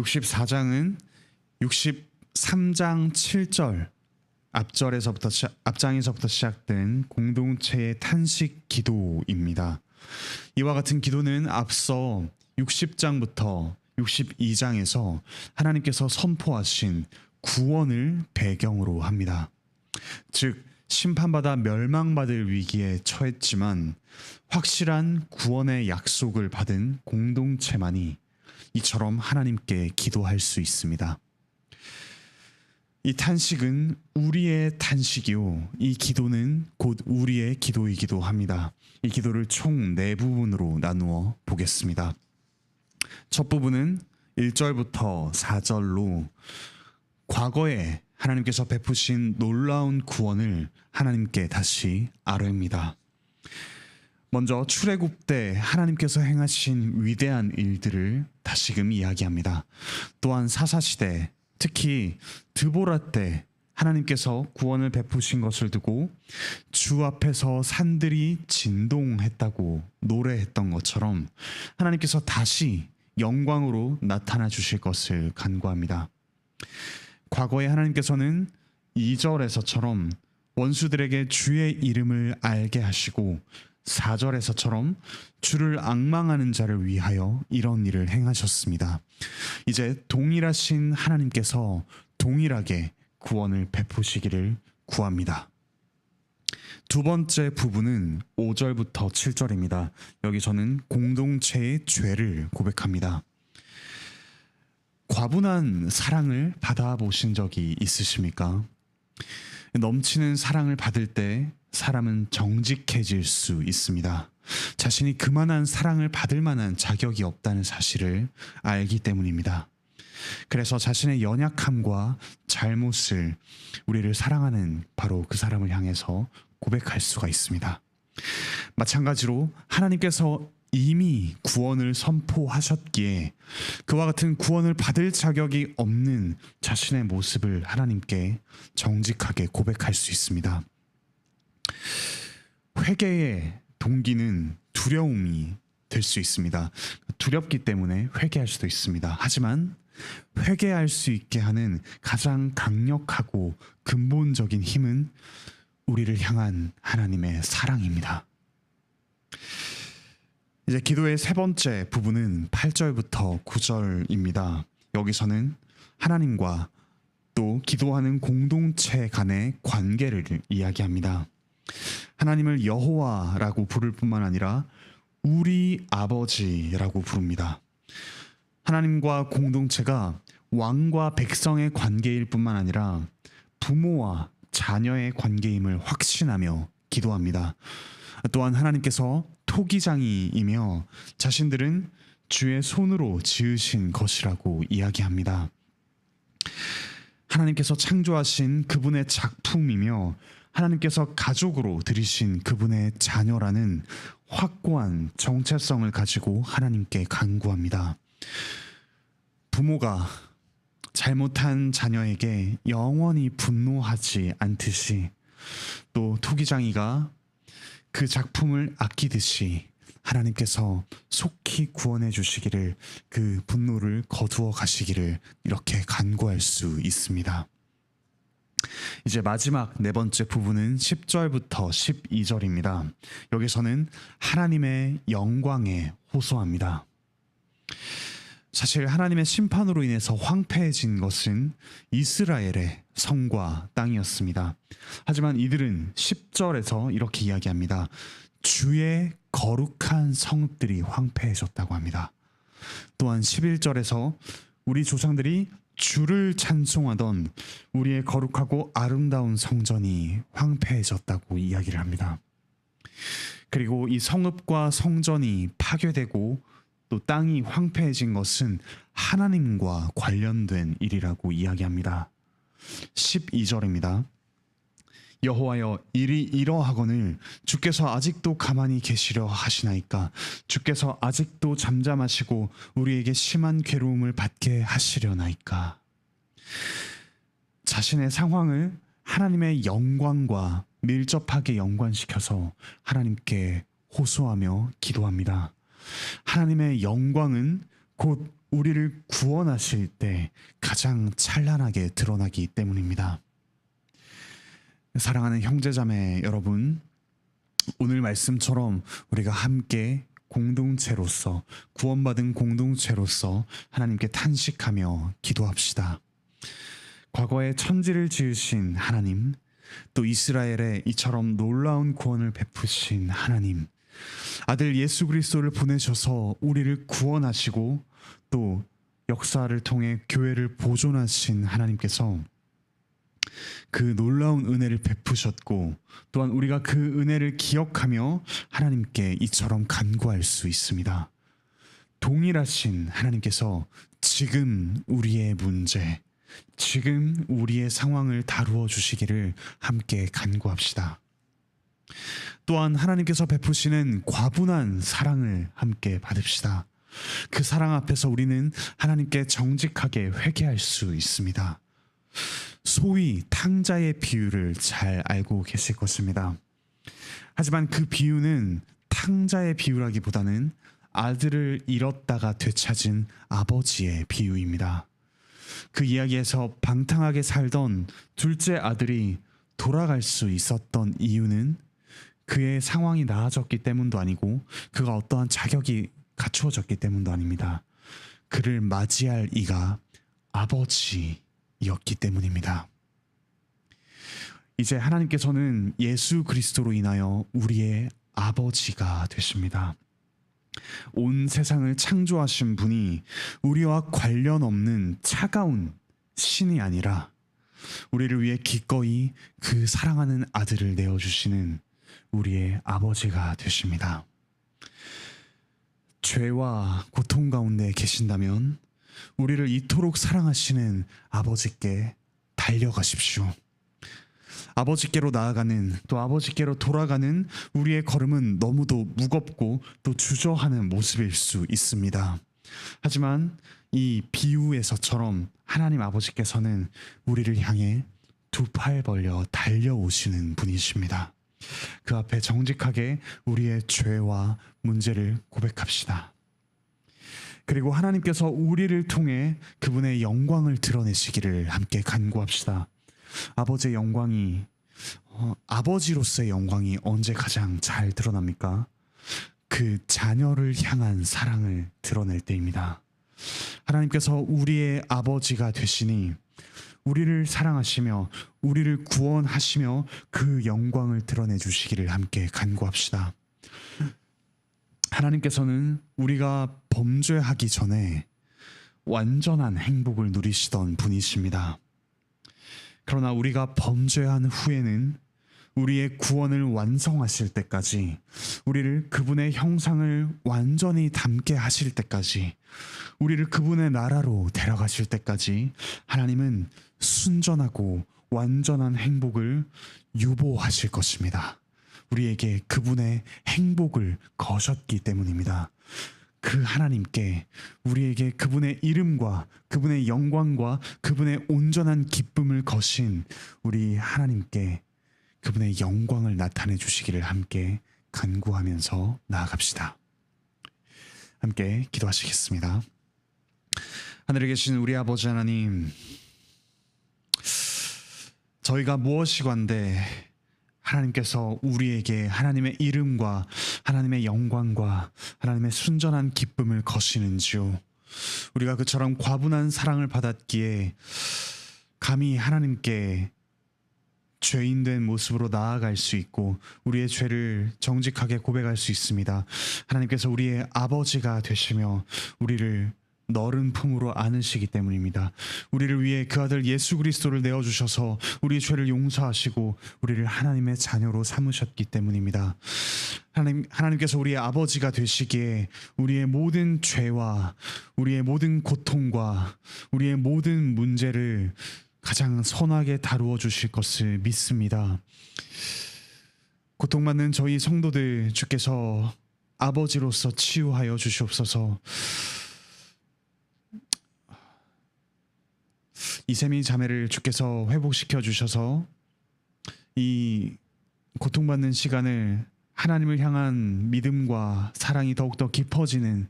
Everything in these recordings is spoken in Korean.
64장은 63장 7절 앞장에서부터 시작된 공동체의 탄식 기도입니다. 이와 같은 기도는 앞서 60장부터 62장에서 하나님께서 선포하신 구원을 배경으로 합니다. 즉 심판받아 멸망받을 위기에 처했지만 확실한 구원의 약속을 받은 공동체만이 이처럼 하나님께 기도할 수 있습니다. 이 탄식은 우리의 탄식이요, 이 기도는 곧 우리의 기도이기도 합니다. 이 기도를 총 4부분으로 나누어 보겠습니다. 첫 부분은 1절부터 4절로 과거에 하나님께서 베푸신 놀라운 구원을 하나님께 다시 아뢰입니다. 먼저 출애굽 때 하나님께서 행하신 위대한 일들을 다시금 이야기합니다. 또한 사사시대, 특히 드보라 때 하나님께서 구원을 베푸신 것을 두고 주 앞에서 산들이 진동했다고 노래했던 것처럼 하나님께서 다시 영광으로 나타나 주실 것을 간구합니다. 과거에 하나님께서는 2절에서처럼 원수들에게 주의 이름을 알게 하시고 4절에서처럼 주를 앙망하는 자를 위하여 이런 일을 행하셨습니다. 이제 동일하신 하나님께서 동일하게 구원을 베푸시기를 구합니다. 두 번째 부분은 5절부터 7절입니다. 여기서는 공동체의 죄를 고백합니다. 과분한 사랑을 받아보신 적이 있으십니까? 넘치는 사랑을 받을 때 사람은 정직해질 수 있습니다. 자신이 그만한 사랑을 받을 만한 자격이 없다는 사실을 알기 때문입니다. 그래서 자신의 연약함과 잘못을 우리를 사랑하는 바로 그 사람을 향해서 고백할 수가 있습니다. 마찬가지로 하나님께서 이미 구원을 선포하셨기에 그와 같은 구원을 받을 자격이 없는 자신의 모습을 하나님께 정직하게 고백할 수 있습니다. 회개의 동기는 두려움이 될 수 있습니다. 두렵기 때문에 회개할 수도 있습니다. 하지만 회개할 수 있게 하는 가장 강력하고 근본적인 힘은 우리를 향한 하나님의 사랑입니다. 이제 기도의 세 번째 부분은 8절부터 9절입니다. 여기서는 하나님과 또 기도하는 공동체 간의 관계를 이야기합니다. 하나님을 여호와라고 부를 뿐만 아니라 우리 아버지라고 부릅니다. 하나님과 공동체가 왕과 백성의 관계일 뿐만 아니라 부모와 자녀의 관계임을 확신하며 기도합니다. 또한 하나님께서 토기장이이며 자신들은 주의 손으로 지으신 것이라고 이야기합니다. 하나님께서 창조하신 그분의 작품이며 하나님께서 가족으로 들이신 그분의 자녀라는 확고한 정체성을 가지고 하나님께 간구합니다. 부모가 잘못한 자녀에게 영원히 분노하지 않듯이 또 토기장이가 그 작품을 아끼듯이 하나님께서 속히 구원해 주시기를, 그 분노를 거두어 가시기를 이렇게 간구할 수 있습니다. 이제 마지막 네 번째 부분은 10절부터 12절입니다. 여기서는 하나님의 영광에 호소합니다. 사실 하나님의 심판으로 인해서 황폐해진 것은 이스라엘의 성과 땅이었습니다. 하지만 이들은 10절에서 이렇게 이야기합니다. 주의 거룩한 성읍들이 황폐해졌다고 합니다. 또한 11절에서 우리 조상들이 주를 찬송하던 우리의 거룩하고 아름다운 성전이 황폐해졌다고 이야기를 합니다. 그리고 이 성읍과 성전이 파괴되고 또 땅이 황폐해진 것은 하나님과 관련된 일이라고 이야기합니다. 12절입니다. 여호와여, 일이 이러하거늘 주께서 아직도 가만히 계시려 하시나이까? 주께서 아직도 잠잠하시고 우리에게 심한 괴로움을 받게 하시려나이까? 자신의 상황을 하나님의 영광과 밀접하게 연관시켜서 하나님께 호소하며 기도합니다. 하나님의 영광은 곧 우리를 구원하실 때 가장 찬란하게 드러나기 때문입니다. 사랑하는 형제자매 여러분, 오늘 말씀처럼 우리가 함께 공동체로서, 구원받은 공동체로서 하나님께 탄식하며 기도합시다. 과거에 천지를 지으신 하나님, 또 이스라엘에 이처럼 놀라운 구원을 베푸신 하나님, 아들 예수 그리스도를 보내셔서 우리를 구원하시고 또 역사를 통해 교회를 보존하신 하나님께서 그 놀라운 은혜를 베푸셨고, 또한 우리가 그 은혜를 기억하며 하나님께 이처럼 간구할 수 있습니다. 동일하신 하나님께서 지금 우리의 문제, 지금 우리의 상황을 다루어 주시기를 함께 간구합시다. 또한 하나님께서 베푸시는 과분한 사랑을 함께 받읍시다. 그 사랑 앞에서 우리는 하나님께 정직하게 회개할 수 있습니다. 소위 탕자의 비유를 잘 알고 계실 것입니다. 하지만 그 비유는 탕자의 비유라기보다는 아들을 잃었다가 되찾은 아버지의 비유입니다. 그 이야기에서 방탕하게 살던 둘째 아들이 돌아갈 수 있었던 이유는 그의 상황이 나아졌기 때문도 아니고 그가 어떠한 자격이 갖추어졌기 때문도 아닙니다. 그를 맞이할 이가 아버지였기 때문입니다. 이제 하나님께서는 예수 그리스도로 인하여 우리의 아버지가 되십니다. 온 세상을 창조하신 분이 우리와 관련 없는 차가운 신이 아니라 우리를 위해 기꺼이 그 사랑하는 아들을 내어주시는 우리의 아버지가 되십니다. 죄와 고통 가운데 계신다면 우리를 이토록 사랑하시는 아버지께 달려가십시오. 아버지께로 나아가는, 또 아버지께로 돌아가는 우리의 걸음은 너무도 무겁고 또 주저하는 모습일 수 있습니다. 하지만 이 비유에서처럼 하나님 아버지께서는 우리를 향해 두 팔 벌려 달려오시는 분이십니다. 그 앞에 정직하게 우리의 죄와 문제를 고백합시다. 그리고 하나님께서 우리를 통해 그분의 영광을 드러내시기를 함께 간구합시다. 아버지의 영광이, 아버지로서의 영광이 언제 가장 잘 드러납니까? 그 자녀를 향한 사랑을 드러낼 때입니다. 하나님께서 우리의 아버지가 되시니 우리를 사랑하시며 우리를 구원하시며 그 영광을 드러내 주시기를 함께 간구합시다. 하나님께서는 우리가 범죄하기 전에 완전한 행복을 누리시던 분이십니다. 그러나 우리가 범죄한 후에는 우리의 구원을 완성하실 때까지, 우리를 그분의 형상을 완전히 담게 하실 때까지, 우리를 그분의 나라로 데려가실 때까지 하나님은 순전하고 완전한 행복을 유보하실 것입니다. 우리에게 그분의 행복을 거셨기 때문입니다. 그 하나님께 우리에게 그분의 이름과 그분의 영광과 그분의 온전한 기쁨을 거신 우리 하나님께 그분의 영광을 나타내 주시기를 함께 간구하면서 나아갑시다. 함께 기도하시겠습니다. 하늘에 계신 우리 아버지 하나님, 저희가 무엇이건데 하나님께서 우리에게 하나님의 이름과 하나님의 영광과 하나님의 순전한 기쁨을 거시는지요. 우리가 그처럼 과분한 사랑을 받았기에 감히 하나님께 죄인된 모습으로 나아갈 수 있고 우리의 죄를 정직하게 고백할 수 있습니다. 하나님께서 우리의 아버지가 되시며 우리를 너른 품으로 안으시기 때문입니다. 우리를 위해 그 아들 예수 그리스도를 내어주셔서 우리의 죄를 용서하시고 우리를 하나님의 자녀로 삼으셨기 때문입니다. 하나님께서 우리의 아버지가 되시기에 우리의 모든 죄와 우리의 모든 고통과 우리의 모든 문제를 가장 선하게 다루어 주실 것을 믿습니다. 고통받는 저희 성도들 주께서 아버지로서 치유하여 주시옵소서. 이세미 자매를 주께서 회복시켜 주셔서 이 고통받는 시간을 하나님을 향한 믿음과 사랑이 더욱더 깊어지는,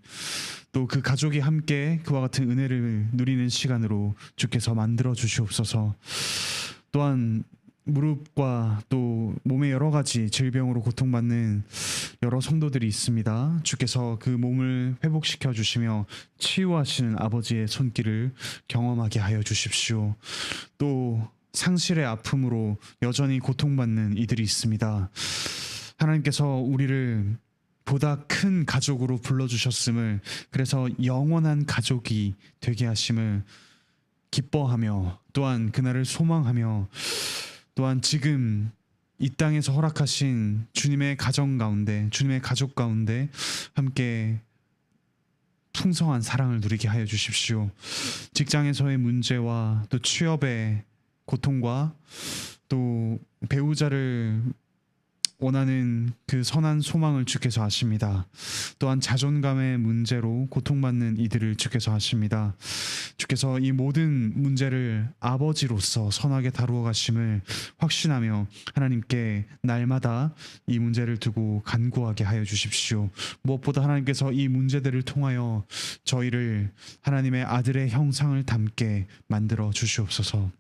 또 그 가족이 함께 그와 같은 은혜를 누리는 시간으로 주께서 만들어 주시옵소서. 또한 무릎과 또 몸의 여러 가지 질병으로 고통받는 여러 성도들이 있습니다. 주께서 그 몸을 회복시켜 주시며 치유하시는 아버지의 손길을 경험하게 하여 주십시오. 또 상실의 아픔으로 여전히 고통받는 이들이 있습니다. 하나님께서 우리를 보다 큰 가족으로 불러주셨음을, 그래서 영원한 가족이 되게 하심을 기뻐하며 또한 그날을 소망하며, 또한 지금 이 땅에서 허락하신 주님의 가정 가운데, 주님의 가족 가운데 함께 풍성한 사랑을 누리게 하여 주십시오. 직장에서의 문제와 또 취업의 고통과 또 배우자를 원하는 그 선한 소망을 주께서 아십니다. 또한 자존감의 문제로 고통받는 이들을 주께서 아십니다. 주께서 이 모든 문제를 아버지로서 선하게 다루어 가심을 확신하며 하나님께 날마다 이 문제를 두고 간구하게 하여 주십시오. 무엇보다 하나님께서 이 문제들을 통하여 저희를 하나님의 아들의 형상을 담게 만들어 주시옵소서.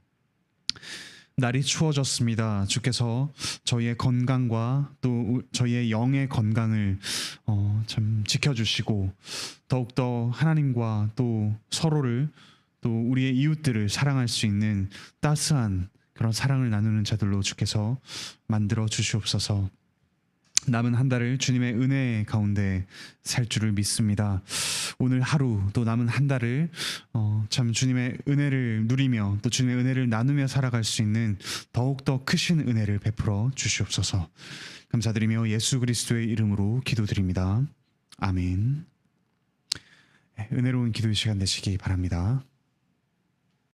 날이 추워졌습니다. 주께서 저희의 건강과 또 저희의 영의 건강을 참 지켜주시고, 더욱더 하나님과 또 서로를, 또 우리의 이웃들을 사랑할 수 있는 따스한 그런 사랑을 나누는 자들로 주께서 만들어 주시옵소서. 남은 한 달을 주님의 은혜 가운데 살 줄을 믿습니다. 오늘 하루 또 남은 한 달을 참 주님의 은혜를 누리며 또 주님의 은혜를 나누며 살아갈 수 있는 더욱더 크신 은혜를 베풀어 주시옵소서. 감사드리며 예수 그리스도의 이름으로 기도드립니다. 아멘. 은혜로운 기도의 시간 되시기 바랍니다.